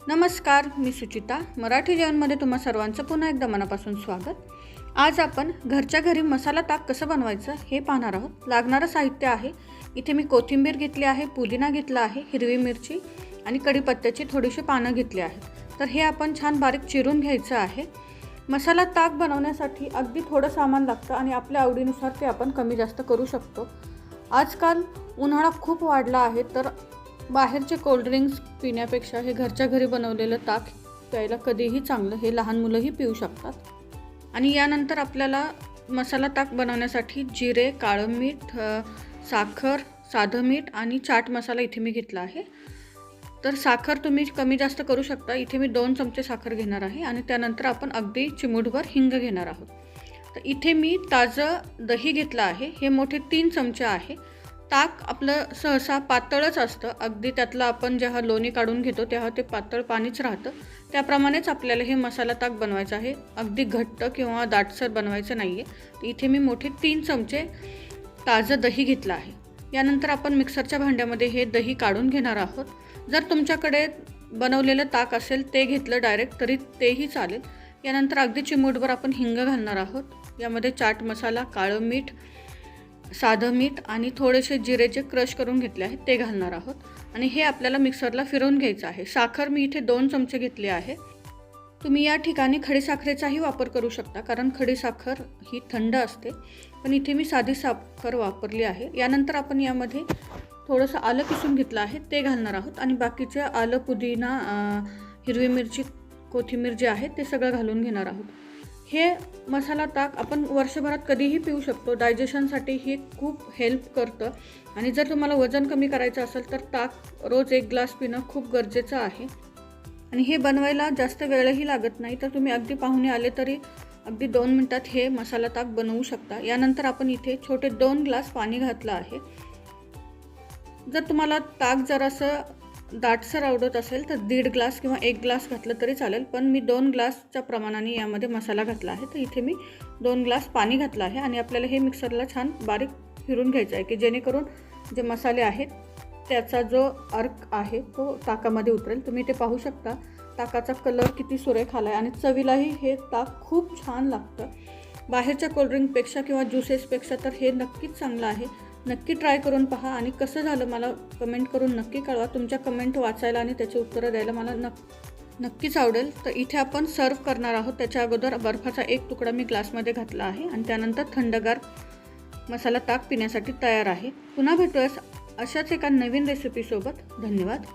नमस्कार, मी सुचिता. मराठी जेवणमध्ये तुम्हा सर्वांचं पुन्हा एकदा मनापासून स्वागत. आज आपण घरच्या घरी मसाला ताक कसं बनवायचं हे पाहणार आहोत. लागणारं साहित्य आहे, इथे मी कोथिंबीर घेतली आहे, पुदिना घेतला आहे, हिरवी मिरची आणि कढीपत्त्याची थोडीशी पानं घेतली आहेत. तर हे आपण छान बारीक चिरून घ्यायचं आहे. मसाला ताक बनवण्यासाठी अगदी थोडं सामान लागतं आणि आपल्या आवडीनुसार ते आपण कमी जास्त करू शकतो. आजकाल उन्हाळा खूप वाढला आहे, तर बाहेरचे कोल्ड्रिंक्स पिण्यापेक्षा हे घरच्या घरी बनवलेलं ताक प्यायला कधीही चांगलं. हे लहान मुलंही पिऊ शकतात. आणि यानंतर आपल्याला मसाला ताक बनवण्यासाठी जिरे, काळं मीठ, साखर, साधं मीठ आणि चाट मसाला इथे मी घेतला आहे. तर साखर तुम्ही कमी जास्त करू शकता. इथे मी 2 चमचे साखर घेणार आहे आणि त्यानंतर आपण अगदी चिमूटभर हिंग घेणार आहोत. तर इथे मी ताजं दही घेतलं आहे, हे मोठे 3 चमचे आहे. ताक आपलं सहसा पातळच असतं, अगदी त्यातलं आपण जेव्हा लोणी काढून घेतो तेव्हा ते पातळ पाणीच राहतं. त्याप्रमाणेच आपल्याला हे मसाला ताक बनवायचं आहे, अगदी घट्ट किंवा दाटसर बनवायचं नाही आहे. इथे मी मोठे 3 चमचे ताजं दही घेतलं आहे. यानंतर आपण मिक्सरच्या भांड्यामध्ये हे दही काढून घेणार आहोत. जर तुमच्याकडे बनवलेलं ताक असेल ते घेतलं डायरेक्ट तरी तेही चालेल. यानंतर अगदी चिमूटभर आपण हिंग घालणार आहोत. यामध्ये चाट मसाला, काळं मीठ, साधं मीठ आणि थोडेसे जिरेचे क्रश करून घेतले आहेत ते घालणार आहोत. आणि हे आपल्याला मिक्सरला फिरवून घ्यायचं आहे. साखर मी इथे 2 चमचे घेतली आहे. तुम्ही या ठिकाणी खडीसाखरेचाही वापर करू शकता, कारण खडीसाखर ही थंड असते, पण इथे मी साधी साखर वापरली आहे. यानंतर आपण यामध्ये थोडंसं आलं किसून घेतलं आहे ते घालणार आहोत आणि बाकीचे आलं, पुदिना, हिरवी मिरची, कोथिंबीर जे आहे ते सगळं घालून घेणार आहोत. हे मसाला ताक आपण वर्षभरात कधीही पिऊ शकतो. डायजेशनसाठी हे खूप हेल्प करतं. आणि जर तुम्हाला वजन कमी करायचं असेल तर ताक रोज 1 ग्लास पिणं खूप गरजेचं आहे. आणि हे बनवायला जास्त वेळही लागत नाही, तर तुम्ही अगदी पाहुणे आले तरी अगदी 2 मिनटात हे मसाला ताक बनवू शकता. यानंतर आपण इथे छोटे 2 ग्लास पाणी घातलं आहे. जर तुम्हाला ताक जरासं दाटसर आवडत असेल तर 1.5 ग्लास किंवा 1 ग्लास घातलं तरी चालेल, पण मी 2 ग्लासच्या प्रमाणाने यामध्ये मसाला घातला आहे. तर इथे मी 2 ग्लास पाणी घातलं आहे आणि आपल्याला हे मिक्सरला छान बारीक फिरून घ्यायचं आहे, की जेणेकरून जे मसाले आहेत त्याचा जो अर्क आहे तो ताकामध्ये उतरेल. तुम्ही ते पाहू शकता ताकाचा कलर किती सुरेख आला आहे आणि चवीलाही हे ताक खूप छान लागतं. बाहेरच्या कोल्ड्रिंकपेक्षा किंवा ज्युसेसपेक्षा तर हे नक्कीच चांगलं आहे. नक्की ट्राय करून पहा आणि कसं झालं मला कमेंट करून नक्की कळवा. तुमच्या कमेंट वाचायला आणि त्याची उत्तरं द्यायला मला नक्कीच आवडेल. तर इथे आपण सर्व करणार आहोत. त्याच्या अगोदर बर्फाचा 1 तुकडा मी ग्लासमध्ये घातला आहे आणि त्यानंतर थंडगार मसाला ताक पिण्यासाठी तयार आहे. पुन्हा भेटूया अशाच एका नवीन रेसिपीसोबत. धन्यवाद.